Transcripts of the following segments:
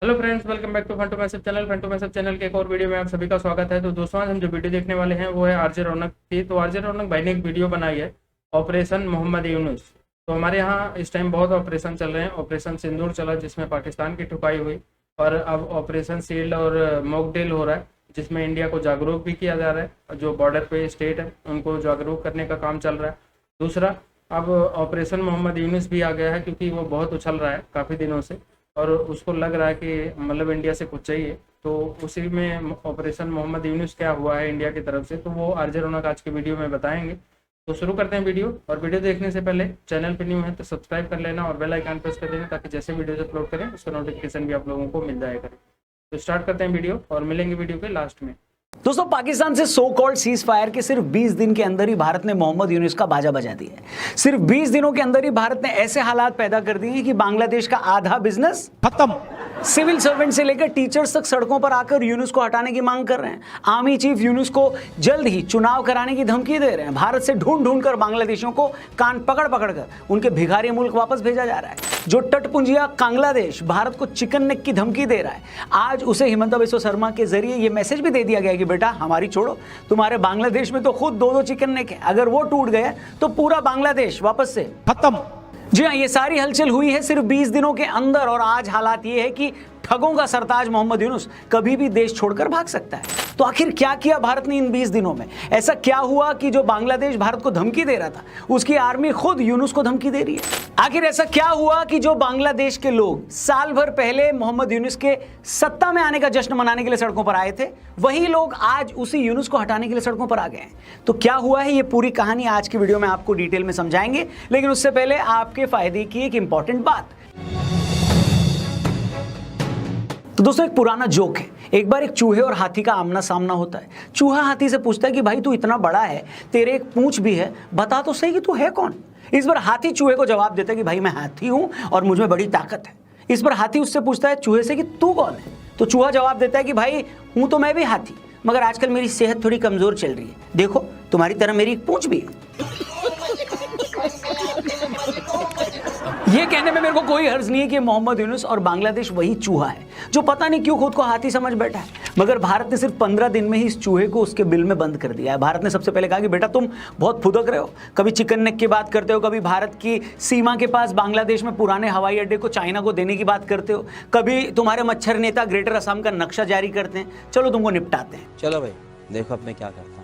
Hello friends, welcome back to Funtoo Message channel. Funtoo Message channel के एक और video में आप सभी का स्वागत है। तो दोस्तों, आज हम जो वीडियो देखने वाले हैं वो है आरजे रौनक की। तो आरजे रौनक भाई ने एक वीडियो बनाई है, ऑपरेशन मोहम्मद यूनुस। तो हमारे यहाँ इस टाइम बहुत ऑपरेशन चल रहे हैं। ऑपरेशन सिंदूर चला जिसमें पाकिस्तान की ठुकाई हुई, और अब ऑपरेशन शील्ड और मॉकड्रिल हो रहा है जिसमें इंडिया को जागरूक भी किया जा रहा है। जो बॉर्डर पे स्टेट है उनको जागरूक करने का काम चल रहा है। दूसरा, अब ऑपरेशन मोहम्मद यूनुस भी आ गया है क्योंकि वो बहुत उछल रहा है काफ़ी दिनों से, और उसको लग रहा है कि मतलब इंडिया से कुछ चाहिए। तो उसी में ऑपरेशन मोहम्मद यूनुस क्या हुआ है इंडिया की तरफ से, तो वो आरजे रौनक आज के वीडियो में बताएंगे। तो शुरू करते हैं वीडियो। और वीडियो देखने से पहले चैनल पे न्यू है तो सब्सक्राइब कर लेना और बेल आइकन प्रेस कर देना ताकि जैसे वीडियोस अपलोड करें उसका नोटिफिकेशन भी आप लोगों को मिल जाएगा। तो स्टार्ट करते हैं वीडियो और मिलेंगे वीडियो के लास्ट में। दोस्तों, पाकिस्तान से सो कॉल्ड सीज फायर के सिर्फ 20 दिन के अंदर ही भारत ने मोहम्मद यूनुस का बाजा बजा दिया है। सिर्फ 20 दिनों के अंदर ही भारत ने ऐसे हालात पैदा कर दिए हैं कि बांग्लादेश का आधा बिजनेस खत्म। सिविल सर्वेंट से लेकर टीचर्स तक सड़कों पर आकर यूनुस को हटाने की मांग कर रहे हैं। आर्मी चीफ यूनुस को जल्द ही चुनाव कराने की धमकी दे रहे हैं। भारत से ढूंढ ढूंढ कर बांग्लादेशियों को कान पकड़ पकड़ कर उनके भिखारी मुल्क वापस भेजा जा रहा है। जो तटपुंजिया बांग्लादेश भारत को चिकन नेक की धमकी दे रहा है, आज उसे हिमंता बिस्वा शर्मा के जरिए यह मैसेज भी दे दिया गया है कि बेटा हमारी छोड़ो, तुम्हारे बांग्लादेश में तो खुद दो चिकन नेक है, अगर वो टूट गया तो पूरा बांग्लादेश वापस से खत्म। जी हाँ, ये सारी हलचल हुई है सिर्फ 20 दिनों के अंदर, और आज हालात ये है कि ठगों का सरताज मोहम्मद यूनुस कभी भी देश छोड़कर भाग सकता है। तो आखिर क्या किया भारत ने इन 20 दिनों में? ऐसा क्या हुआ कि जो बांग्लादेश भारत को धमकी दे रहा था उसकी आर्मी खुद यूनुस को धमकी दे रही है? आखिर ऐसा क्या हुआ कि जो बांग्लादेश के लोग साल भर पहले मोहम्मद यूनुस के सत्ता में आने का जश्न मनाने के लिए सड़कों पर आए थे, वही लोग आज उसी यूनुस को हटाने के लिए सड़कों पर आ गए हैं? तो क्या हुआ है, ये पूरी कहानी आज की वीडियो में आपको डिटेल में समझाएंगे। लेकिन उससे पहले आपके फायदे की एक इंपॉर्टेंट बात। तो दोस्तों, एक पुराना जोक है। एक बार एक चूहे और हाथी का आमना सामना होता है। चूहा हाथी से पूछता है कि भाई तू इतना बड़ा है, तेरे एक पूंछ भी है, बता तो सही कि तू है कौन? इस बार हाथी चूहे को जवाब देता है कि भाई मैं हाथी हूं और मुझ में बड़ी ताकत है। इस बार हाथी उससे पूछता है चूहे से कि तू कौन है? तो चूहा जवाब देता है कि भाई हूं तो मैं भी हाथी, मगर आजकल मेरी सेहत थोड़ी कमजोर चल रही है, देखो तुम्हारी तरह मेरी एक पूंछ भी है। ये कहने में मेरे को कोई हर्ज नहीं है कि मोहम्मद यूनुस और बांग्लादेश वही चूहा है जो पता नहीं क्यों खुद को हाथी समझ बैठा है। मगर भारत ने सिर्फ 15 दिन में ही इस चूहे को उसके बिल में बंद कर दिया है। भारत ने सबसे पहले कहा कि बेटा तुम बहुत फुदक रहे हो, कभी चिकन नेक की बात करते हो, कभी भारत की सीमा के पास बांग्लादेश में पुराने हवाई अड्डे को चाइना को देने की बात करते हो, कभी तुम्हारे मच्छर नेता ग्रेटर असम का नक्शा जारी करते हैं, चलो तुमको निपटाते हैं। चलो भाई देखो अब मैं क्या करता हूँ।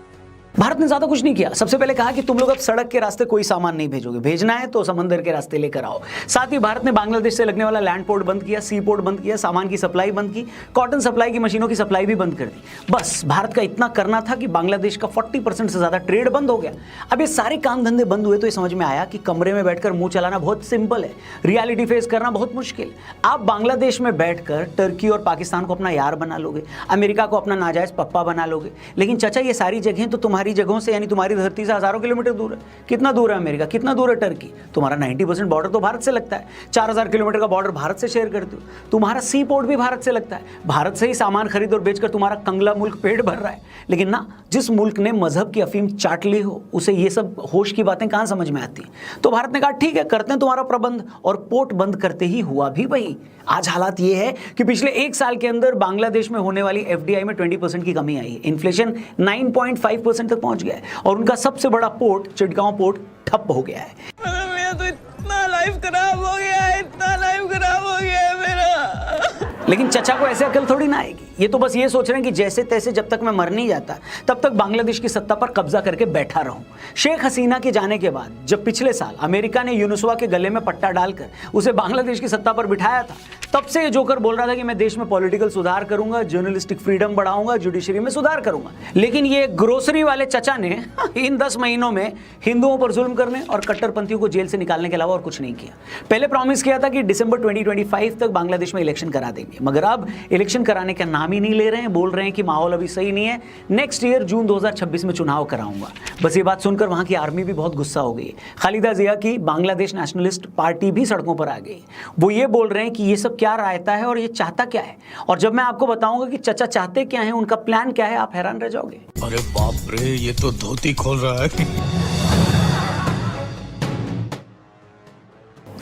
भारत ने ज्यादा कुछ नहीं किया। सबसे पहले कहा कि तुम लोग अब सड़क के रास्ते कोई सामान नहीं भेजोगे, भेजना है तो समंदर के रास्ते लेकर आओ। साथ ही भारत ने बांग्लादेश से लगने वाला लैंड पोर्ट बंद किया, सी पोर्ट बंद किया, सामान की सप्लाई बंद की, कॉटन सप्लाई की मशीनों की सप्लाई भी बंद कर दी। बस भारत का इतना करना था कि बांग्लादेश का 40% से ज्यादा ट्रेड बंद हो गया। अब ये सारे काम धंधे बंद हुए तो ये समझ में आया कि कमरे में बैठकर मुंह चलाना बहुत सिंपल है, रियलिटी फेस करना बहुत मुश्किल। आप बांग्लादेश में बैठकर टर्की और पाकिस्तान को अपना यार बना लोगे, अमेरिका को अपना नाजायज पप्पा बना लोगे, लेकिन चाचा ये सारी जगहें तो तुम्हारी जगहों से यानी तुम्हारी धरती से हजारों किलोमीटर दूर है। कितना दूर है अमेरिका, कितना दूर है टर्की? तुम्हारा 90% बॉर्डर तो भारत से लगता है। 4000 किलोमीटर का बॉर्डर भारत से शेयर करते हो। तुम्हारा सी पोर्ट भी भारत से लगता है। भारत से ही सामान खरीद और बेचकर तुम्हारा कंगला मुल्क पेट भर रहा है। लेकिन ना, जिस मुल्क ने मजहब की अफीम चाट ली हो उसे ये सब होश की बातें कहां समझ में आती। तो भारत ने कहा ठीक है, करते हैं तुम्हारा प्रबंध, और पोर्ट बंद करते ही हुआ भी वही। आज हालात ये है कि पिछले एक साल के अंदर बांग्लादेश में होने वाली एफडीआई में 20% की कमी आई है। इन्फ्लेशन 9.5% तक पहुंच गया है और उनका सबसे बड़ा पोर्ट चिटगांव पोर्ट ठप हो गया है। मेरा तो इतना लाइफ खराब हो गया है, इतना लाइफ खराब हो गया है मेरा। लेकिन चचा को ऐसे अकल थोड़ी ना आएगी। ये तो बस ये सोच रहे हैं कि जैसे तैसे जब तक मैं मर नहीं जाता तब तक बांग्लादेश की सत्ता पर कब्जा करके बैठा रहूं। शेख हसीना के जाने के बाद जब पिछले साल अमेरिका ने यूनुसवा के गले में पट्टा डालकर उसे बांग्लादेश की सत्ता पर बिठाया था, तब से ये जोकर बोल रहा था कि मैं देश में पॉलिटिकल सुधार करूंगा, जर्नलिस्टिक फ्रीडम बढ़ाऊंगा, जुडिशरी में सुधार करूंगा। लेकिन ये ग्रोसरी वाले चचा ने इन 10 महीनों में हिंदुओं पर जुल्म करने और कट्टरपंथियों को जेल से निकालने के अलावा और कुछ नहीं किया। पहले प्रॉमिस किया था कि दिसंबर 2025 तक बांग्लादेश में इलेक्शन करा देंगे, मगर अब इलेक्शन कराने का नाम ही नहीं ले रहे हैं। बोल रहे हैं कि माहौल अभी सही नहीं है, नेक्स्ट ईयर जून 2026 में चुनाव कराऊंगा। बस ये बात सुनकर वहां की आर्मी भी बहुत गुस्सा हो गई। खालिदा जिया की बांग्लादेश नेशनलिस्ट पार्टी भी सड़कों पर आ गई। वो ये बोल रहे हैं कि ये सब क्या रायता है और ये चाहता क्या है, और जब मैं आपको बताऊंगा कि चचा चाहते क्या है, उनका प्लान क्या है, आप हैरान रह जाओगे। अरे बाप रे, ये तो धोती खोल रहा है।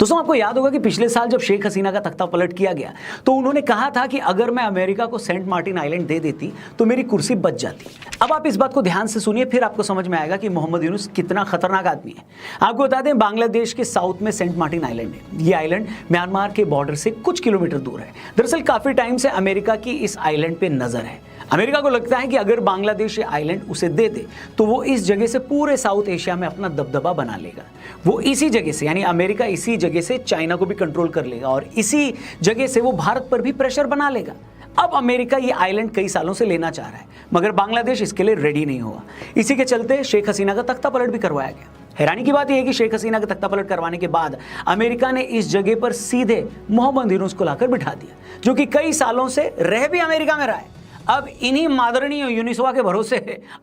दोस्तों आपको याद होगा कि पिछले साल जब शेख हसीना का तख्ता पलट किया गया तो उन्होंने कहा था कि अगर मैं अमेरिका को सेंट मार्टिन आइलैंड दे देती तो मेरी कुर्सी बच जाती। अब आप इस बात को ध्यान से सुनिए, फिर आपको समझ में आएगा कि मोहम्मद यूनुस कितना खतरनाक आदमी है। आपको बता दें, बांग्लादेश के साउथ में सेंट मार्टिन आइलैंड है। ये आइलैंड म्यांमार के बॉर्डर से कुछ किलोमीटर दूर है। दरअसल काफी टाइम से अमेरिका की इस आइलैंड पे नजर है। अमेरिका को लगता है कि अगर बांग्लादेश ये आइलैंड उसे दे दे तो वो इस जगह से पूरे साउथ एशिया में अपना दबदबा बना लेगा। वो इसी जगह से, यानी अमेरिका इसी जगह से चाइना को भी कंट्रोल कर लेगा और इसी जगह से वो भारत पर भी प्रेशर बना लेगा। अब अमेरिका ये आइलैंड कई सालों से लेना चाह रहा है, मगर बांग्लादेश इसके लिए रेडी नहीं हुआ। इसी के चलते शेख हसीना का तख्ता पलट भी करवाया गया। हैरानी की बात यह है कि शेख हसीना का तख्ता पलट करवाने के बाद अमेरिका ने इस जगह पर सीधे मोहम्मद यूनुस को लाकर बिठा दिया, जो कि कई सालों से रह भी अमेरिका में रहा है। अब इन्हीं मादरनी यूनिसवा के भरोसे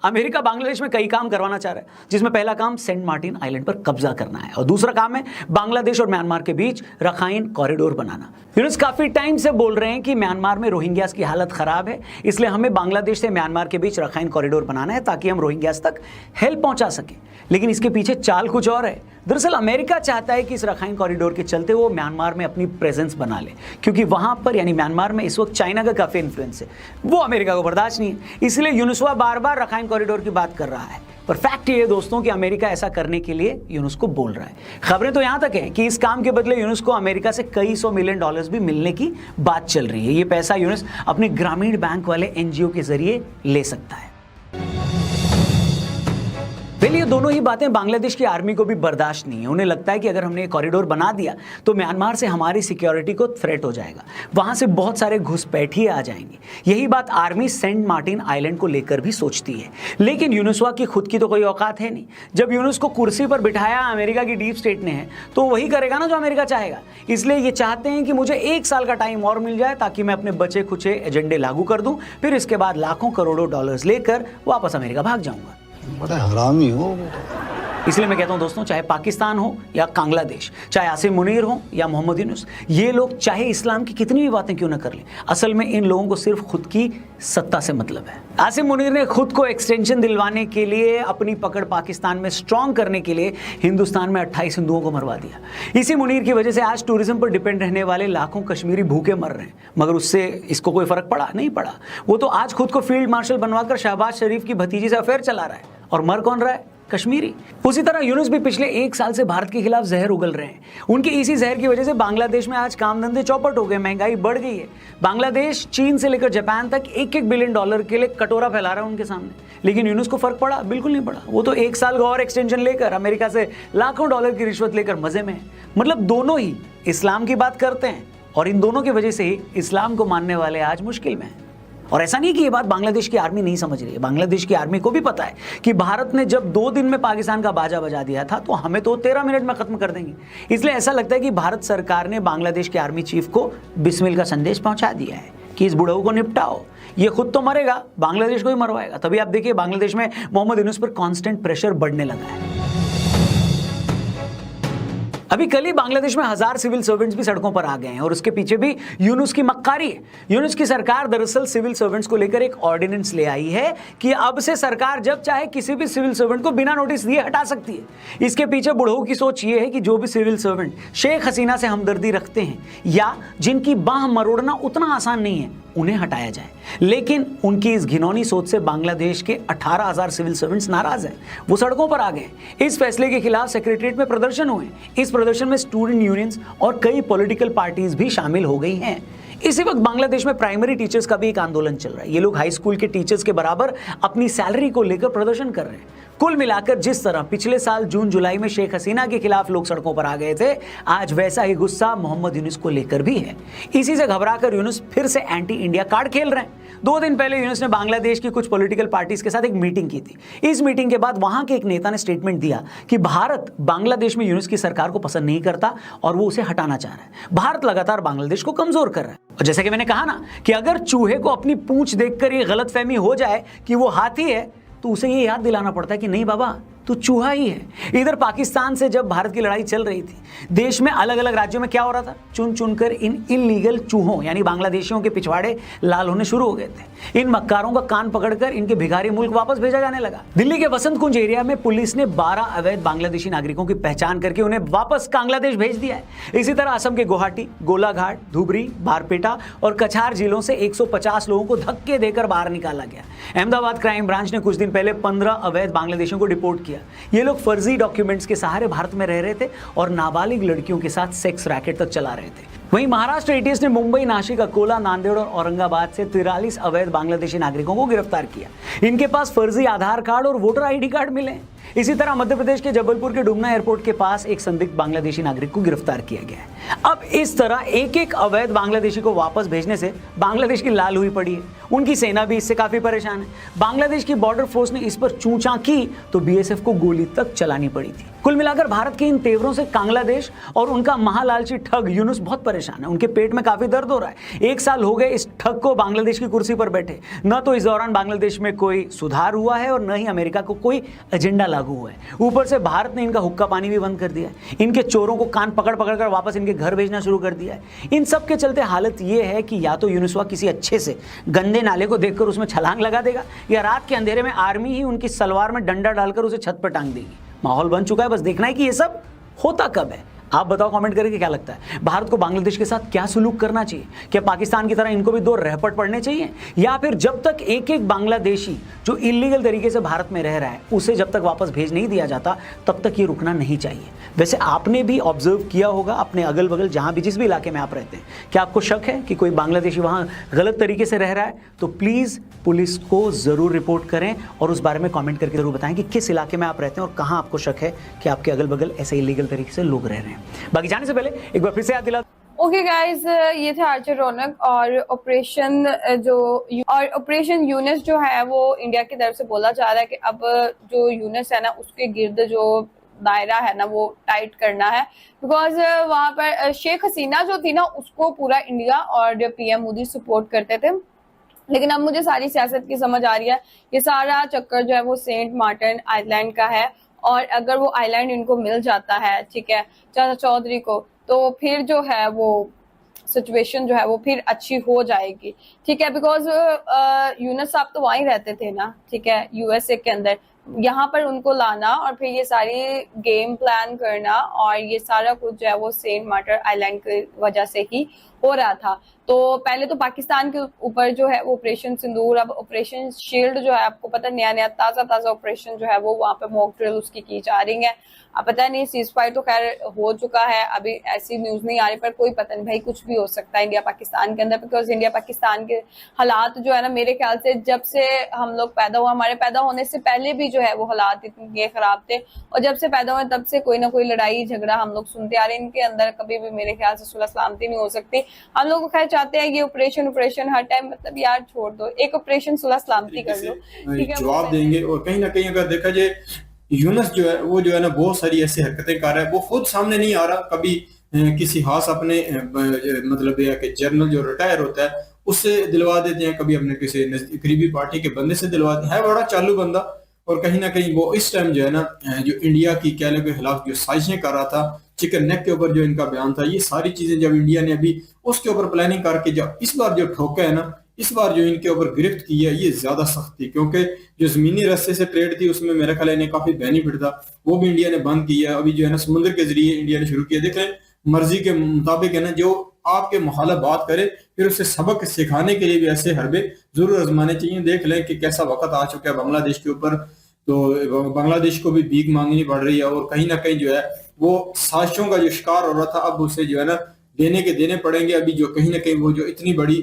अमेरिका बांग्लादेश में कई काम करवाना चाह रहा है, जिसमें पहला काम सेंट मार्टिन आइलैंड पर कब्जा करना है और दूसरा काम है बांग्लादेश और म्यांमार के बीच रखाइन कॉरिडोर बनाना। यूनुस काफी टाइम से बोल रहे हैं कि म्यांमार में रोहिंग्यास की हालत खराब है, इसलिए हमें बांग्लादेश से म्यांमार के बीच रखाइन कॉरिडोर बनाना है ताकि हम रोहिंग्यास तक हेल्प पहुंचा सकें। लेकिन इसके पीछे चाल कुछ और है। दरअसल अमेरिका चाहता है कि इस रखाइन कॉरिडोर के चलते वो म्यांमार में अपनी प्रेजेंस बना ले, क्योंकि वहां पर यानी म्यांमार में इस वक्त चाइना का काफी इन्फ्लुएंस है। वो अमेरिका को बर्दाश्त नहीं है, इसलिए यूनुसवा बार बार रखाइन कॉरिडोर की बात कर रहा है। पर फैक्ट ये है दोस्तों कि अमेरिका ऐसा करने के लिए यूनुस को बोल रहा है। खबरें तो यहां तक है कि इस काम के बदले यूनुस को अमेरिका से कई $100 मिलियन भी मिलने की बात चल रही है। ये पैसा यूनुस अपने ग्रामीण बैंक वाले एनजीओ के जरिए ले सकता है। ये दोनों ही बातें बांग्लादेश की आर्मी को भी बर्दाश्त नहीं है। उन्हें लगता है कि अगर हमने ये कॉरिडोर बना दिया तो म्यांमार से हमारी सिक्योरिटी को थ्रेट हो जाएगा, वहां से बहुत सारे घुसपैठिए आ जाएंगे। यही बात आर्मी सेंट मार्टिन आइलैंड को लेकर भी सोचती है। लेकिन यूनुसवा की खुद की तो कोई औकात है नहीं। जब यूनुस को कुर्सी पर बिठाया अमेरिका की डीप स्टेट ने है तो वही करेगा ना जो अमेरिका चाहेगा। इसलिए ये चाहते हैं कि मुझे 1 साल का टाइम और मिल जाए ताकि मैं अपने बचे खुचे एजेंडे लागू कर दूं, फिर इसके बाद लाखों करोड़ों डॉलर्स लेकर वापस अमेरिका भाग जाऊंगा। बड़ा हरामी हो। इसलिए मैं कहता हूं दोस्तों, चाहे पाकिस्तान हो या बांग्लादेश, चाहे आसिम मुनीर हो या मोहम्मद यूनुस, ये लोग चाहे इस्लाम की कितनी भी बातें क्यों ना कर लें, असल में इन लोगों को सिर्फ खुद की सत्ता से मतलब है। आसिम मुनीर ने खुद को एक्सटेंशन दिलवाने के लिए, अपनी पकड़ पाकिस्तान में स्ट्रांग करने के लिए हिंदुस्तान में 28 हिंदुओं को मरवा दिया। इसी मुनीर की वजह से आज टूरिज्म पर डिपेंड रहने वाले लाखों कश्मीरी भूखे मर रहे हैं, मगर उससे इसको कोई फर्क पड़ा नहीं पड़ा। वो तो आज खुद को फील्ड मार्शल बनवाकर शहबाज शरीफ की भतीजी से अफेयर चला रहा है, और मर कौन रहा है? कश्मीरी। उसी तरह यूनुस भी पिछले 1 साल से भारत के खिलाफ जहर उगल रहे हैं। उनकी इसी जहर की वजह से बांग्लादेश में आज काम धंधे चौपट हो गए, महंगाई बढ़ गई है। बांग्लादेश चीन से लेकर जापान तक $1-1 बिलियन के लिए कटोरा फैला रहा है उनके सामने। लेकिन यूनुस को फर्क पड़ा? बिल्कुल नहीं पड़ा। वो तो 1 साल का और एक्सटेंशन लेकर अमेरिका से लाखों डॉलर की रिश्वत लेकर मजे में है। मतलब दोनों ही इस्लाम की बात करते हैं और इन दोनों की वजह से ही इस्लाम को मानने वाले आज मुश्किल में हैं। और ऐसा नहीं कि ये बात बांग्लादेश की आर्मी नहीं समझ रही है। बांग्लादेश की आर्मी को भी पता है कि भारत ने जब 2 दिन में पाकिस्तान का बाजा बजा दिया था तो हमें तो 13 मिनट में खत्म कर देंगे। इसलिए ऐसा लगता है कि भारत सरकार ने बांग्लादेश के आर्मी चीफ को बिस्मिल का संदेश पहुंचा दिया है कि इस बुढ़ऊ को निपटाओ, ये खुद तो मरेगा, बांग्लादेश को ही मरवाएगा। तभी आप देखिए बांग्लादेश में मोहम्मद यूनुस पर कांस्टेंट प्रेशर बढ़ने लगा है। अभी कल ही बांग्लादेश में 1000 सिविल सर्वेंट्स भी सड़कों पर आ गए हैं और उसके पीछे भी यूनुस की मक्कारी है। यूनुस की सरकार दरअसल सिविल सर्वेंट्स को लेकर एक ऑर्डिनेंस ले आई है कि अब से सरकार जब चाहे किसी भी सिविल सर्वेंट को बिना नोटिस दिए हटा सकती है। इसके पीछे बुढ़ऊ की सोच ये है कि जो भी सिविल सर्वेंट शेख हसीना से हमदर्दी रखते हैं या जिनकी बाह मरोड़ना उतना आसान नहीं है, उन्हें हटाया जाए। लेकिन उनकी इस घिनौनी सोच से बांग्लादेश के 18,000 सिविल सर्वेंट्स नाराज हैं। वो सड़कों पर आ गए। इस फैसले के खिलाफ सेक्रेटरीट में प्रदर्शन हुए। इस प्रदर्शन में स्टूडेंट यूनियंस और कई पॉलिटिकल पार्टीज भी शामिल हो गई हैं। इसी वक्त बांग्लादेश में प्राइमरी टीचर्स का भी एक आंदोलन चल रहा है। ये लोग हाई स्कूल के टीचर्स के बराबर अपनी सैलरी को लेकर प्रदर्शन कर रहे हैं। कुल मिलाकर जिस तरह पिछले साल जून जुलाई में शेख हसीना के खिलाफ लोग सड़कों पर आ गए थे, आज वैसा ही गुस्सा मोहम्मद यूनुस को लेकर भी है। इसी से घबराकर यूनुस फिर से एंटी इंडिया कार्ड खेल रहे हैं। 2 दिन पहले यूनुस ने बांग्लादेश की कुछ पॉलिटिकल पार्टीज के साथ एक मीटिंग की थी। इस मीटिंग के बाद वहां के एक नेता ने स्टेटमेंट दिया कि भारत बांग्लादेश में यूनुस की सरकार को पसंद नहीं करता और वो उसे हटाना चाह रहा है। भारत लगातार बांग्लादेश को कमजोर कर रहा है। और जैसे कि मैंने कहा ना कि अगर चूहे को अपनी पूंछ देखकर ये गलतफहमी हो जाए कि वो हाथी है, तो उसे ये याद दिलाना पड़ता है कि नहीं बाबा, तो चूहा ही है। इधर पाकिस्तान से जब भारत की लड़ाई चल रही थी, देश में अलग अलग राज्यों में क्या हो रहा था, चुन चुनकर इन इलीगल चूहों यानी बांग्लादेशियों के पिछवाड़े लाल होने शुरू हो गए थे। इन मक्कारों का कान पकड़कर इनके भिखारी मुल्क वापस भेजा जाने लगा। दिल्ली के वसंत कुंज एरिया में पुलिस ने 12 अवैध बांग्लादेशी नागरिकों की पहचान करके उन्हें वापस बांग्लादेश भेज दिया है। इसी तरह असम के गुवाहाटी, गोलाघाट, धुबरी, बारपेटा और कछार जिलों से 150 लोगों को धक्के देकर बाहर निकाला गया। अहमदाबाद क्राइम ब्रांच ने कुछ दिन पहले 15 अवैध बांग्लादेशियों को डिपोर्ट किया। ये लोग फर्जी डॉक्यूमेंट्स के सहारे भारत में रह रहे थे और नाबालिग लड़कियों के साथ सेक्स रैकेट तक चला रहे थे। वहीं महाराष्ट्र एटीएस ने मुंबई, नासिक, अकोला, नांदेड़ और औरंगाबाद से 43 अवैध बांग्लादेशी नागरिकों को गिरफ्तार किया। इनके पास फर्जी आधार कार्ड और वोटर आईडी कार्ड मिले। इसी तरह मध्य प्रदेश के जबलपुर के डुमना एयरपोर्ट के पास एक संदिग्ध बांग्लादेशी नागरिक को गिरफ्तार किया गया है। अब इस तरह एक एक अवैध बांग्लादेशी को वापस भेजने से बांग्लादेश की लाल हुई पड़ी है। उनकी सेना भी इससे काफी परेशान है। बांग्लादेश की बॉर्डर फोर्स ने इस पर चूंचा की तो बीएसएफ को गोली तक चलानी पड़ी थी। कुल मिलाकर भारत के इन तेवरों से बांग्लादेश और उनका महालालची ठग यूनुस बहुत परेशान है। उनके पेट में काफी दर्द हो रहा है। 1 साल हो गए इस ठग को बांग्लादेश की कुर्सी पर बैठे। न तो इस दौरान बांग्लादेश में कोई सुधार हुआ है और न ही अमेरिका को कोई एजेंडा लागू हुआ है। ऊपर से भारत ने इनका हुक्का पानी भी बंद कर दिया है। इनके चोरों को कान पकड़ पकड़ कर वापस इनके घर भेजना शुरू कर दिया है। इन सब के चलते हालत यह है कि या तो यूनुसवा किसी अच्छे से गंदे नाले को देखकर उसमें छलांग लगा देगा या रात के अंधेरे में आर्मी ही उनकी सलवार में डंडा डालकर उसे छत पर टांग देगी। माहौल बन चुका है, बस देखना है कि ये सब होता कब है। आप बताओ कमेंट करके क्या लगता है, भारत को बांग्लादेश के साथ क्या सुलूक करना चाहिए? क्या पाकिस्तान की तरह इनको भी 2 रहपट पड़ने चाहिए, या फिर जब तक एक एक बांग्लादेशी जो इलीगल तरीके से भारत में रह रहा है उसे जब तक वापस भेज नहीं दिया जाता तब तक ये रुकना नहीं चाहिए? वैसे आपने भी ऑब्जर्व किया होगा अपने अगल बगल जहां भी जिस भी इलाके में आप रहते हैं, क्या आपको शक है कि कोई बांग्लादेशी वहां गलत तरीके से रह रहा है? तो प्लीज़ पुलिस को ज़रूर रिपोर्ट करें और उस बारे में कमेंट करके ज़रूर बताएं कि किस इलाके में आप रहते हैं और कहाँ आपको शक है कि आपके अगल बगल ऐसे इलीगल तरीके से लोग रह रहे हैं। बाकी जाने से पहले एक बार फिर से याद दिला ओके गाइस, ये थे आर्चर रौनक और ऑपरेशन यूनिस जो है वो इंडिया की तरफ से बोला जा रहा है कि अब जो यूनिस है ना उसके गिर्द जो दायरा है ना वो टाइट करना है, बिकॉज वहां पर शेख हसीना जो थी ना उसको पूरा इंडिया और पीएम मोदी सपोर्ट करते थे। लेकिन अब मुझे सारी सियासत की समझ आ रही है, ये सारा चक्कर जो है वो सेंट मार्टिन आइलैंड का है और अगर वो आइलैंड इनको मिल जाता है, ठीक है, चाचा चौधरी को, तो फिर जो है वो सिचुएशन जो है वो फिर अच्छी हो जाएगी, ठीक है। बिकॉज यूनुस साहब तो वहीं रहते थे ना, ठीक है, यूएसए के अंदर, यहाँ पर उनको लाना और फिर ये सारी गेम प्लान करना और ये सारा कुछ जो है वो सेंट मार्टिन आइलैंड की वजह से ही हो रहा था। तो पहले तो पाकिस्तान के ऊपर जो है वो ऑपरेशन सिंदूर, अब ऑपरेशन शील्ड जो है, आपको पता नया नया ताजा ऑपरेशन जो है वो वहाँ पे मॉक ड्रिल उसकी की जा रही है। अब पता नहीं, सीज फायर तो खैर हो चुका है, अभी ऐसी न्यूज नहीं आ रही, पर कोई पता नहीं भाई, कुछ भी हो सकता है इंडिया पाकिस्तान के अंदर। बिकॉज इंडिया पाकिस्तान के हालात जो है ना, मेरे ख्याल से जब से हम लोग पैदा हुआ, हमारे पैदा होने से पहले भी जो है वो हालात इतने खराब थे, और जब से पैदा हुए तब से कोई ना कोई लड़ाई झगड़ा हम लोग सुनते आ रहे हैं। इनके अंदर कभी भी मेरे ख्याल से सुलह सलामती नहीं हो सकती। हम लोग खैर चाहते हैं ये ऑपरेशन हर टाइम, मतलब यार छोड़ दो, एक ऑपरेशन सुलह सलामती कर लो, ठीक है, जवाब देंगे। और कहीं ना कहीं अगर देखा जाए, यूनुस जो है वो जो है ना बहुत सारी ऐसी हरकतें कर रहा है, वो खुद सामने नहीं आ रहा। कभी किसी खास अपने मतलब यह कि जनरल जो रिटायर होता है उससे दिलवा देते हैं, कभी अपने किसी करीबी पार्टी के बंदे से दिलवाते हैं। बड़ा चालू बंदा, और कहीं ना कहीं वो इस टाइम जो है ना जो इंडिया की कहने के खिलाफ जो साजिशें कर रहा था, चिकन नेक के ऊपर जो इनका बयान था, ये सारी चीजें जब इंडिया ने अभी उसके ऊपर प्लानिंग करके जब इस बार जो ठोका है ना, इस बार जो इनके ऊपर गिरफ्त की है ये ज्यादा सख्त थी, क्योंकि जो जमीनी रास्ते से ट्रेड थी उसमें मेरा ख्याल इन्हें काफी बेनिफिट था, वो भी इंडिया ने बंद किया। अभी जो है ना समुद्र के जरिए इंडिया ने शुरू किया। देखें, मर्जी के मुताबिक है ना, जो आपके मुखालिफ बात करे फिर उसे सबक सिखाने के लिए भी ऐसे हरबे जरूर आजमाने चाहिए। देख लें कि कैसा वक्त आ चुका है बांग्लादेश के ऊपर, तो बांग्लादेश को भी भीख मांगनी पड़ रही है, और कहीं ना कहीं जो है वो साजिशों का जो शिकार हो रहा था, अब उसे जो है ना देने पड़ेंगे। अभी जो कहीं ना कहीं वो जो इतनी बड़ी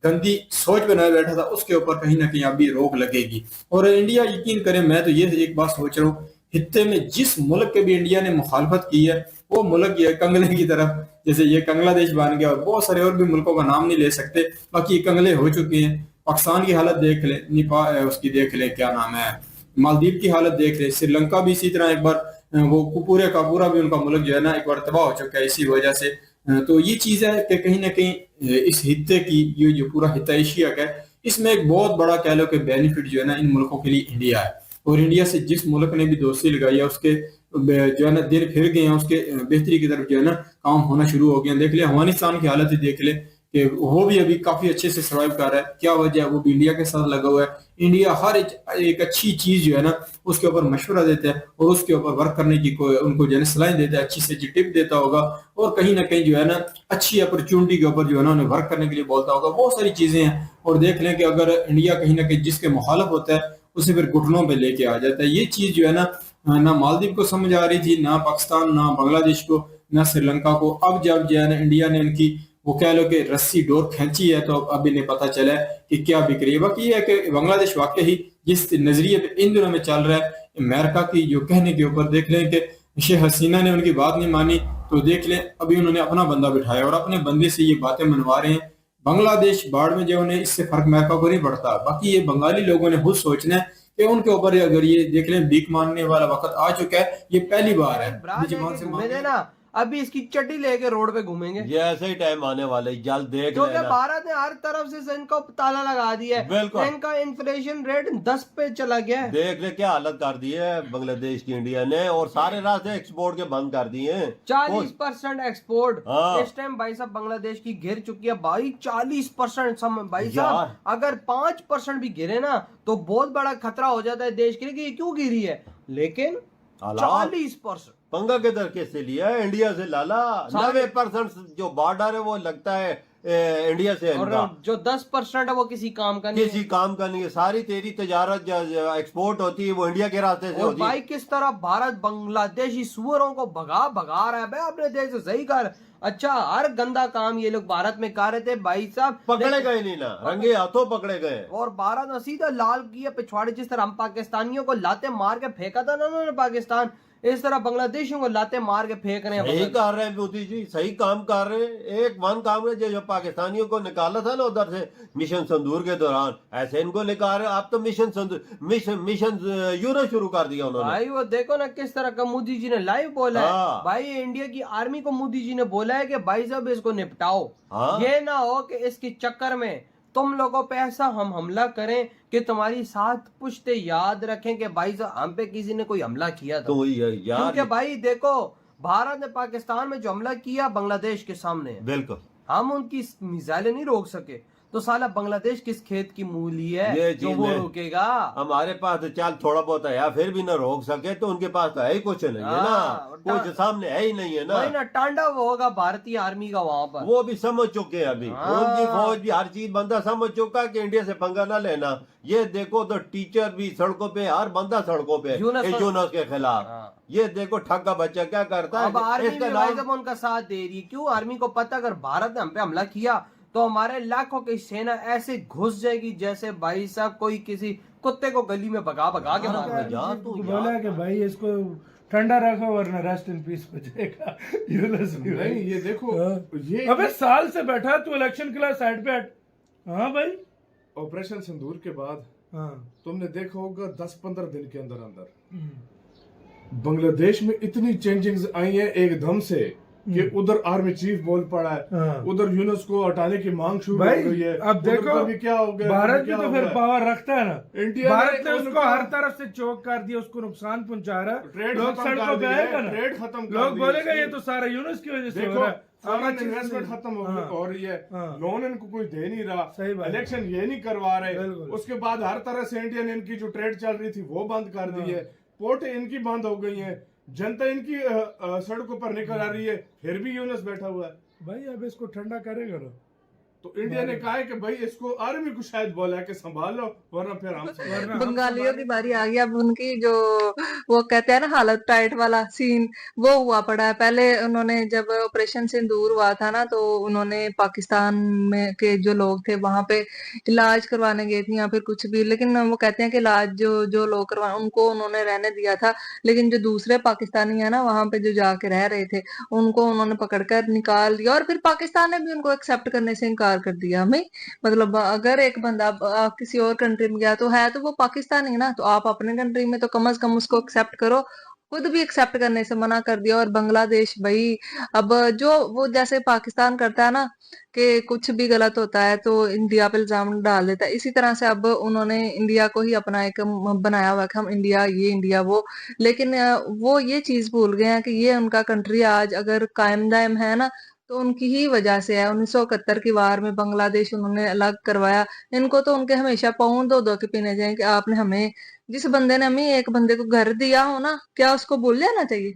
गंदी सोच बनाए बैठा था उसके ऊपर कहीं ना कहीं अभी रोक लगेगी। और इंडिया, यकीन करें, मैं तो ये एक बात सोच रहा हूँ, हित्ते में जिस मुल्क के भी इंडिया ने मुखालफत की है वो मुल्क ये कंगले की तरफ, जैसे ये कंगलादेश बन गया, और बहुत सारे और भी मुल्कों का नाम नहीं ले सकते, बाकी ये कंगले हो चुके हैं। पाकिस्तान की हालत देख ले, नेपाल उसकी देख ले, क्या नाम है, मालदीव की हालत देख ले, श्रीलंका भी इसी तरह एक बार वो पूरे का पूरा भी उनका मुल्क जो है ना एक बार तबाह हो चुका है इसी वजह से। तो ये चीज है कि कहीं ना कहीं इस हित्ते की जो पूरा हित्ता एशिया का है, इसमें एक बहुत बड़ा कह लो कि बेनिफिट जो है ना इन मुल्कों के लिए इंडिया है। और इंडिया से जिस मुल्क ने भी दोस्ती लगाई है उसके जो है ना दिन फिर गए हैं, उसके बेहतरी की तरफ जो है ना काम होना शुरू हो गया। देख ले अफगानिस्तान की हालत ही देख ले कि वो भी अभी काफी अच्छे से सर्वाइव कर रहा है। क्या वजह है? वो भी इंडिया के साथ लगा हुआ है। इंडिया हर एक अच्छी चीज जो है ना उसके ऊपर मशवरा देता है और उसके ऊपर वर्क करने की उनको जो है सलाह देता है, अच्छी से अच्छी टिप देता होगा और कहीं ना कहीं जो है ना अच्छी अपॉर्चुनिटी के ऊपर जो है ना उन्हें वर्क करने के लिए बोलता होगा। बहुत सारी चीजें हैं और देख लें कि अगर इंडिया कहीं ना कहीं जिसके मुखालफ होता है उसे फिर घुटनों पे लेके आ जाता है। ये चीज जो है ना मालदीव को समझ आ रही थी, ना पाकिस्तान, ना बांग्लादेश को, ना श्रीलंका को। अब जब जो है ना इंडिया ने उनकी वो कह लो कि रस्सी डोर खींची है तो अब इन्हें पता चला है कि क्या बिक रही है। बाकी ये है कि बांग्लादेश वाकई ही जिस नजरिए पे इन दिनों में चल रहा है अमेरिका की जो कहने के ऊपर, देख लें कि शेख हसीना ने उनकी बात नहीं मानी तो देख लें अभी उन्होंने अपना बंदा बिठाया और अपने बंदे से ये बातें मनवा रहे हैं। बांग्लादेश बाढ़ में जो उन्हें इससे फर्क अमेरिका को नहीं पड़ता। बाकी ये बंगाली लोगों ने खुद सोचना है कि उनके ऊपर अगर ये देख लें भीख मांगने वाला वक्त आ चुका है, ये पहली बार है। ना अभी इसकी चट्टी लेके रोड पे घूमेंगे, ये ऐसे ही टाइम आने वाला है, जल्द देख क्योंकि भारत ने हर तरफ से इनका ताला लगा दिया है। बिल्कुल, इनका इन्फ्लेशन रेट 10 पे चला गया है। देख ले क्या हालत कर दी है बांग्लादेश की इंडिया ने, और सारे रास्ते एक्सपोर्ट के बंद कर दिए हैं। 40% एक्सपोर्ट हाँ। इस टाइम भाई साहब बांग्लादेश की गिर चुकी है भाई 40%। भाई साहब अगर 5% भी गिरे ना तो बहुत बड़ा खतरा हो जाता है देश के लिए कि ये क्यों गिरी है, लेकिन 40% पंगा किधर किससे लिया है? इंडिया से लाला। 90% जो बॉर्डर है वो लगता है इंडिया से, और जो 10% है वो किसी काम का नहीं, किसी काम का नहीं है। सारी तेरी तजारत जो एक्सपोर्ट होती है वो इंडिया के रास्ते से होती है। भाई किस तरह भारत बांग्लादेशी सुअरों को भगा रहा है भाई अपने देश से। सही कर, अच्छा हर गंदा काम ये लोग भारत में कर रहे थे भाई साहब, पकड़े गए नहीं ना, रंगे हाथों पकड़े गए। और भारत ने सीधा लाल किया पिछवाड़े। जिस तरह हम पाकिस्तानियों को लाते मार के फेंका था ना उन्होंने पाकिस्तान, इस तरह बांग्लादेशियों को लाते मार के फेंक रहे हैं। सही कर रहे हैं मोदी जी, सही काम कर रहे हैं। एक वन काम है जो पाकिस्तानियों को निकाला था ना उधर से मिशन संदूर के दौरान, ऐसे इनको निकाल रहे। अब तो मिशन यूरो शुरू कर दिया उन्होंने। भाई वो देखो ना किस तरह का मोदी जी ने लाइव बोला है। भाई इंडिया की आर्मी को मोदी जी ने बोला है कि भाई साहब इसको निपटाओ। ये ना हो कि इसके चक्कर में तुम लोगों पे ऐसा हम हमला करें कि तुम्हारी साथ पुश्ते याद रखें कि भाई साहब हम पे किसी ने कोई हमला किया था। तो यार क्योंकि भाई देखो भारत ने पाकिस्तान में जो हमला किया बांग्लादेश के सामने, बिल्कुल हम उनकी मिसाइलें नहीं रोक सके, तो साला बांग्लादेश किस खेत की मूली है जो वो रोकेगा? हमारे पास तो चल थोड़ा बहुत है, फिर भी ना रोक सके तो उनके पास तो है ही कुछ नहीं है ना, कुछ सामने है ही नहीं है ना। टांडा होगा भारतीय आर्मी का वहाँ पर, वो भी समझ चुके हैं अभी। उनकी फौज भी हर चीज बंदा समझ चुका कि इंडिया से पंगा ना लेना। ये देखो तो टीचर भी सड़कों पे, हर बंदा सड़कों पे यूनस के खिलाफ। ये देखो ठग का बच्चा क्या करता है। अब आर्मी जब उनका साथ दे रही है, क्यों? आर्मी को पता अगर भारत ने हम पे हमला किया तो हमारे लाखों की सेना ऐसे घुस जाएगी जैसे भाई साहब कोई किसी कुत्ते को गली में भगा के मार। तो बोला कि भाई इसको ठंडा रखो वरना रेस्ट इन पीस हो जाएगा। यूनस भी भाई ये देखो ये अबे साल से बैठा तू इलेक्शन के लिए साइड पे हट। हाँ भाई ऑपरेशन सिंदूर के बाद तुमने देखा होगा 10-15 दिन के अंदर बांग्लादेश में इतनी चेंजिंग्स आई है एकदम से कि उधर आर्मी चीफ बोल पड़ा है, उधर यूनस को हटाने की मांग शुरू हो गई है। अब देखो क्या हो गया, भारत भी तो फिर पावर रखता है ना। इंडिया भारत ने उसको हर तरफ से चोक कर दिया, उसको नुकसान पहुंचा रहा है। लोग सड़कों पे आएगा ना, ट्रेड खत्म, लोग बोलेगा ये तो सारा यूनस की वजह से हो रहा है। इन्वेस्टमेंट खत्म हो रही है, लोन इनको कोई दे नहीं रहा, इलेक्शन ये नहीं करवा रहे। उसके बाद हर तरह से इंडिया ने इनकी जो ट्रेड चल रही थी वो बंद कर दी है, पोर्ट इनकी बंद हो गई है, जनता इनकी सड़कों पर निकल आ रही है, फिर भी यूनस बैठा हुआ है। भाई अब इसको ठंडा करेगा ना, तो इंडिया ने कहा है कि भाई इसको आर्मी को शायद बोला है कि संभाल लो वरना फिर हम बंगालियों की बारी आ गई। अब उनकी जो वो कहते हैं ना हालत टाइट वाला सीन वो हुआ पड़ा है। पहले उन्होंने जब ऑपरेशन सिंदूर हुआ था ना तो उन्होंने पाकिस्तान में के जो लोग थे वहां पे इलाज करवाने गए थे या फिर कुछ भी, लेकिन वो कहते हैं कि इलाज जो लोग करवा उनको उन्होंने रहने दिया था, लेकिन जो दूसरे पाकिस्तानी है ना वहां पे जो जाके रह रहे थे उनको उन्होंने पकड़कर निकाल दिया। और फिर पाकिस्तान ने भी उनको एक्सेप्ट करने से इनकार कर दिया। हमें मतलब अगर एक बंदा किसी और कंट्री में गया तो है तो वो पाकिस्तानी है ना, तो आप अपने कंट्री में तो कम से कम उसको एक्सेप्ट करो खुद भी एक्सेप्ट करने से मना कर दिया। और बांग्लादेश भाई अब जो वो जैसे पाकिस्तान करता है ना कि कुछ भी गलत होता है तो इंडिया पे इल्जाम डाल देता है, इसी तरह से अब उन्होंने इंडिया को ही अपना एक बनाया हुआ कि हम इंडिया ये इंडिया वो। लेकिन वो ये चीज भूल गए हैं कि ये उनका कंट्री आज अगर कायम दायम है ना तो उनकी ही वजह से है। 1971 की वार में बांग्लादेश उन्होंने अलग करवाया। इनको तो उनके हमेशा पाँव धो धो के पीने चाहिए कि आपने हमें, जिस बंदे ने हमें एक बंदे को घर दिया हो ना, क्या उसको भूल जाना चाहिए?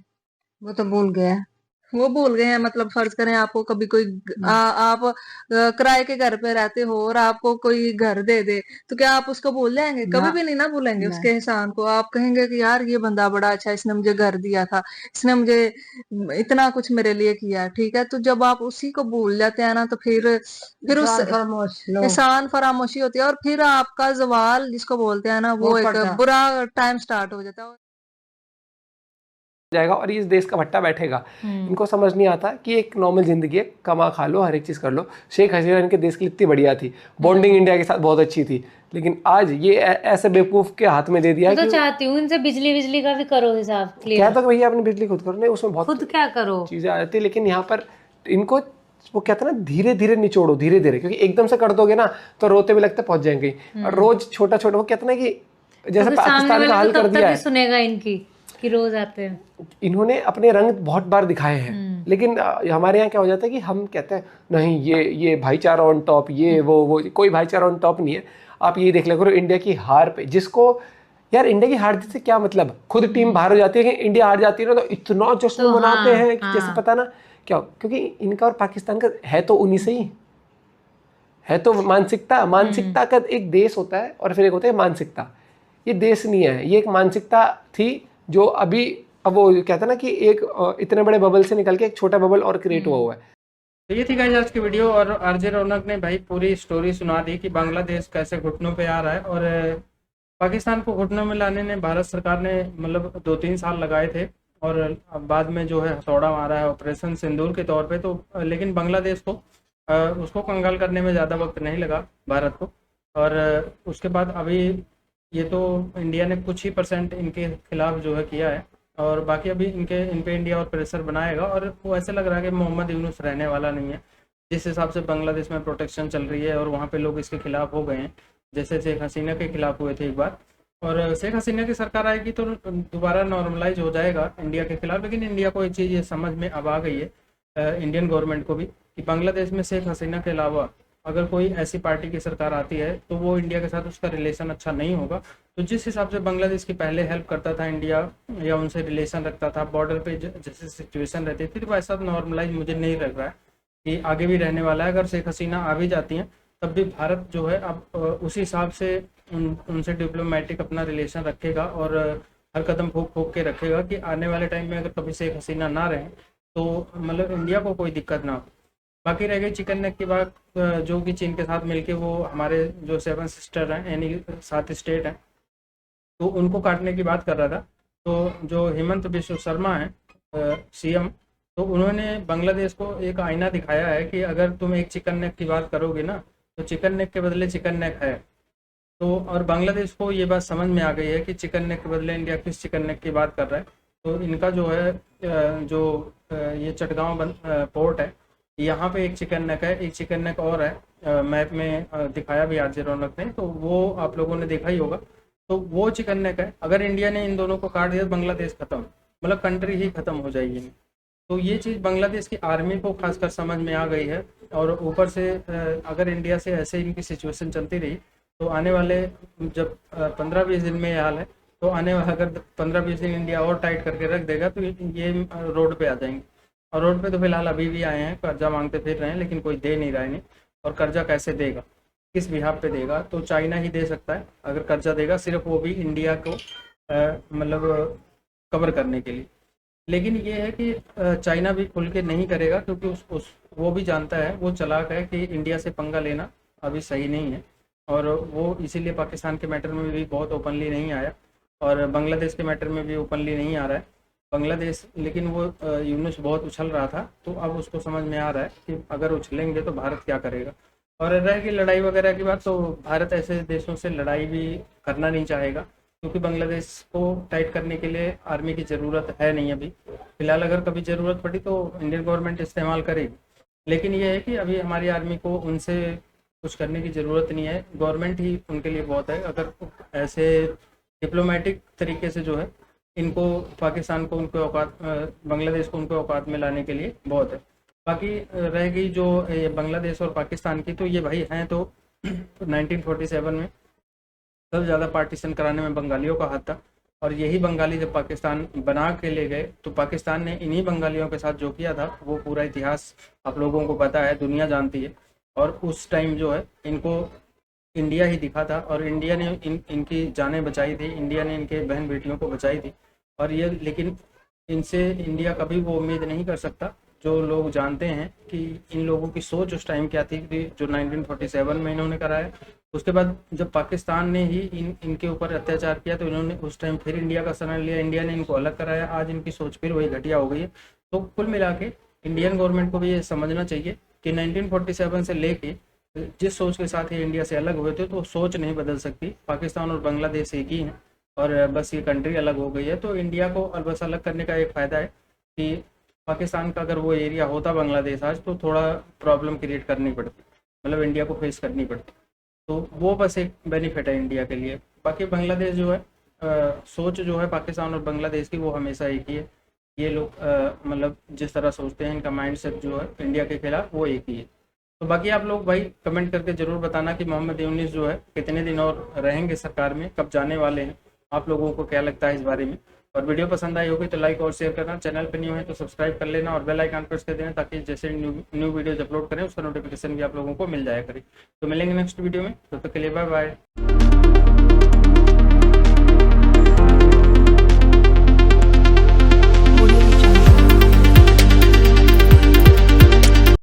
वो तो भूल गया है। वो भूल गए हैं। मतलब फर्ज करें आपको कभी कोई आप किराए के घर पे रहते हो और आपको कोई घर दे दे तो क्या आप उसको भूल जाएंगे? कभी भी नहीं ना भूलेंगे उसके एहसान को। आप कहेंगे कि यार ये बंदा बड़ा अच्छा, इसने मुझे घर दिया था, इसने मुझे इतना कुछ मेरे लिए किया, ठीक है। तो जब आप उसी को भूल जाते हैं ना तो फिर उस एहसान फरामोशी होती है और फिर आपका जवाल जिसको बोलते हैं ना वो एक बुरा टाइम स्टार्ट हो जाता है जाएगा और इस देश का भट्टा बैठेगा। इनको समझ नहीं आता कि एक नॉर्मल जिंदगी है, कमा खा लो, हर एक चीज़ कर लो। शेख हसीना इनके देश के लिए इतनी बढ़िया थी, बॉन्डिंग इंडिया के साथ बहुत अच्छी थी, लेकिन आज ये ऐसे बेवकूफ़ के हाथ में दे दिया। तो चाहती हूँ इनसे बिजली का भी करो हिसाब। क्या तो भैया अपनी बिजली खुद करो, नहीं उसमें बहुत खुद क्या करो चीज़ें आ जाती है। लेकिन यहाँ पर इनको वो कहते हैं ना धीरे धीरे निचोड़ो, धीरे धीरे, क्योंकि एकदम से कर दोगे ना तो रोते भी लगते पहुंच जाएंगे। और रोज छोटा छोटा वो कहते हैं ना कि जैसे पाकिस्तान का हाल कर दिया है, सुनेगा इनकी कि रोज आते हैं। इन्होंने अपने रंग बहुत बार दिखाए हैं, लेकिन हमारे यहाँ क्या हो जाता है कि हम कहते हैं नहीं ये भाईचारा ऑन टॉप, ये वो कोई भाईचारा ऑन टॉप नहीं है। आप ये देख ले करो इंडिया की हार पे, जिसको यार इंडिया की हार से क्या मतलब, खुद टीम बाहर हो जाती है कि इंडिया हार जाती है ना तो इतना जश्न मनाते हैं कि जैसे पता ना क्या, क्योंकि इनका और पाकिस्तान का है तो उन्हीं से ही है। तो मानसिकता का एक देश होता है और फिर एक होता है मानसिकता। ये देश नहीं है, ये एक मानसिकता थी जो अभी अब वो कहते हैं ना कि एक इतने बड़े बबल से निकल के एक छोटा बबल और क्रिएट हुआ है। तो ये थी गाइस आज की वीडियो और आरजे रौनक ने भाई पूरी स्टोरी सुना दी कि बांग्लादेश कैसे घुटनों पे आ रहा है। और पाकिस्तान को घुटनों में लाने ने भारत सरकार ने मतलब 2-3 साल लगाए थे और बाद में जो है हथौड़ा मारा है ऑपरेशन सिंदूर के तौर पे। तो लेकिन बांग्लादेश को उसको कंगाल करने में ज़्यादा वक्त नहीं लगा भारत को। और उसके बाद अभी ये तो इंडिया ने कुछ ही % इनके खिलाफ जो है किया है और बाकी अभी इन पे इंडिया और प्रेशर बनाएगा। और वो ऐसे लग रहा है कि मोहम्मद यूनुस रहने वाला नहीं है, जिस हिसाब से बांग्लादेश में प्रोटेक्शन चल रही है और वहाँ पे लोग इसके खिलाफ हो गए हैं, जैसे शेख हसीना के खिलाफ हुए थे एक बार। और शेख हसीना की सरकार आएगी तो दोबारा नॉर्मलाइज हो जाएगा इंडिया के खिलाफ। लेकिन इंडिया को एक चीज़ ये समझ में अब आ गई है, इंडियन गवर्नमेंट को भी, कि बांग्लादेश में शेख हसीना के अलावा अगर कोई ऐसी पार्टी की सरकार आती है तो वो इंडिया के साथ उसका रिलेशन अच्छा नहीं होगा। तो जिस हिसाब से बांग्लादेश की पहले हेल्प करता था इंडिया या उनसे रिलेशन रखता था, बॉर्डर पे जैसे सिचुएशन रहती थी, तो वैसा नॉर्मलाइज मुझे नहीं लग रहा है कि आगे भी रहने वाला है। अगर शेख हसीना आ भी जाती हैं तब भी भारत जो है अब उसी हिसाब से उनसे डिप्लोमेटिक अपना रिलेशन रखेगा और हर कदम फूक के रखेगा कि आने वाले टाइम में अगर कभी शेख हसीना ना रहे तो मतलब इंडिया को कोई दिक्कत ना हो। बाकी रह गई चिकन नेक की बात, जो कि चीन के साथ मिलके वो हमारे जो 7 सिस्टर हैं यानी 7 स्टेट हैं तो उनको काटने की बात कर रहा था। तो जो हेमंत बिश्व शर्मा है CM, तो उन्होंने बांग्लादेश को एक आईना दिखाया है कि अगर तुम एक चिकन नेक की बात करोगे ना तो चिकन नेक के बदले चिकन नेक है। तो और बांग्लादेश को ये बात समझ में आ गई है कि चिकन नेक के बदले इंडिया किस चिकन नेक की बात कर रहा है। तो इनका जो है ये चटगांव पोर्ट है, यहाँ पे एक चिकन नेक है, एक चिकन नेक और है, मैप में दिखाया भी आरजे रौनक ने, तो वो आप लोगों ने देखा ही होगा। तो वो चिकन नेक है, अगर इंडिया ने इन दोनों को काट दिया तो बांग्लादेश खत्म, मतलब कंट्री ही खत्म हो जाएगी। तो ये चीज़ बांग्लादेश की आर्मी को खासकर समझ में आ गई है। और ऊपर से अगर इंडिया से ऐसे इनकी सिचुएशन चलती रही तो आने वाले जब 15-20 दिन में ये हाल है तो आने वाला अगर 15-20 दिन इंडिया और टाइट करके रख देगा तो ये रोड पे आ जाएंगे। और रोड पे तो फिलहाल अभी भी आए हैं, कर्जा मांगते फिर रहे हैं, लेकिन कोई दे नहीं रहा है। और कर्जा कैसे देगा, किस बिहाफ पे देगा? तो चाइना ही दे सकता है अगर कर्जा देगा, सिर्फ वो भी इंडिया को मतलब कवर करने के लिए। लेकिन ये है कि चाइना भी खुल के नहीं करेगा क्योंकि वो भी जानता है, वो चालाक है कि इंडिया से पंगा लेना अभी सही नहीं है। और वो इसीलिए पाकिस्तान के मैटर में भी बहुत ओपनली नहीं आया और बांग्लादेश के मैटर में भी ओपनली नहीं आ रहा है बांग्लादेश। लेकिन वो यूनुस बहुत उछल रहा था तो अब उसको समझ में आ रहा है कि अगर उछलेंगे तो भारत क्या करेगा। और रह गई लड़ाई वगैरह की बात, तो भारत ऐसे देशों से लड़ाई भी करना नहीं चाहेगा क्योंकि बांग्लादेश को टाइट करने के लिए आर्मी की ज़रूरत है नहीं अभी फिलहाल। अगर कभी ज़रूरत पड़ी तो इंडियन गवर्नमेंट इस्तेमाल करेगी, लेकिन ये है कि अभी हमारी आर्मी को उनसे कुछ करने की ज़रूरत नहीं है, गवर्नमेंट ही उनके लिए बहुत है। अगर ऐसे डिप्लोमेटिक तरीके से जो है इनको पाकिस्तान को उनके औकात, बांग्लादेश को उनके औकात में लाने के लिए बहुत है। बाकी रह गई जो ये बांग्लादेश और पाकिस्तान की, तो ये भाई हैं तो 1947 में सबसे ज़्यादा पार्टीशन कराने में बंगालियों का हाथ था, और यही बंगाली जब पाकिस्तान बना के ले गए तो पाकिस्तान ने इन्हीं बंगालियों के साथ जो किया था वो पूरा इतिहास आप लोगों को पता है, दुनिया जानती है। और उस टाइम जो है इनको इंडिया ही दिखा था, और इंडिया ने इनकी जानें बचाई थी, इंडिया ने इनके बहन बेटियों को बचाई थी। और ये लेकिन इनसे इंडिया कभी वो उम्मीद नहीं कर सकता जो लोग जानते हैं कि इन लोगों की सोच उस टाइम क्या थी, जो 1947 में इन्होंने कराया। उसके बाद जब पाकिस्तान ने ही इनके ऊपर अत्याचार किया तो इन्होंने उस टाइम फिर इंडिया का शरण लिया, इंडिया ने इनको अलग कराया, आज इनकी सोच फिर वही घटिया हो गई है। तो कुल मिला के इंडियन गवर्नमेंट को भी ये समझना चाहिए कि 1947 से लेके जिस सोच के साथ ये इंडिया से अलग हुए थे तो सोच नहीं बदल सकती। पाकिस्तान और बांग्लादेश एक ही हैं और बस ये कंट्री अलग हो गई है। तो इंडिया को बस अलग करने का एक फ़ायदा है कि पाकिस्तान का अगर वो एरिया होता बांग्लादेश आज तो थोड़ा प्रॉब्लम क्रिएट करनी पड़ती, मतलब इंडिया को फेस करनी पड़ती। तो वो बस एक बेनिफिट है इंडिया के लिए। बाकी बांग्लादेश जो है सोच जो है पाकिस्तान और बांग्लादेश की वो हमेशा एक ही है। ये लोग मतलब जिस तरह सोचते हैं इनका माइंडसेट जो है इंडिया के खिलाफ वो एक ही है। तो बाकी आप लोग भाई कमेंट करके ज़रूर बताना कि मोहम्मद यूनुस जो है कितने दिन और रहेंगे सरकार में, कब जाने वाले हैं, आप लोगों को क्या लगता है इस बारे में। और वीडियो पसंद आई होगी तो लाइक और शेयर करना, चैनल पर न्यू है तो सब्सक्राइब कर लेना और बेल आइकन प्रेस कर देना ताकि जैसे न्यू वीडियोज अपलोड करें उसका नोटिफिकेशन भी आप लोगों को मिल जाया करे। तो मिलेंगे नेक्स्ट वीडियो में, तब तक के लिए बाय बाय।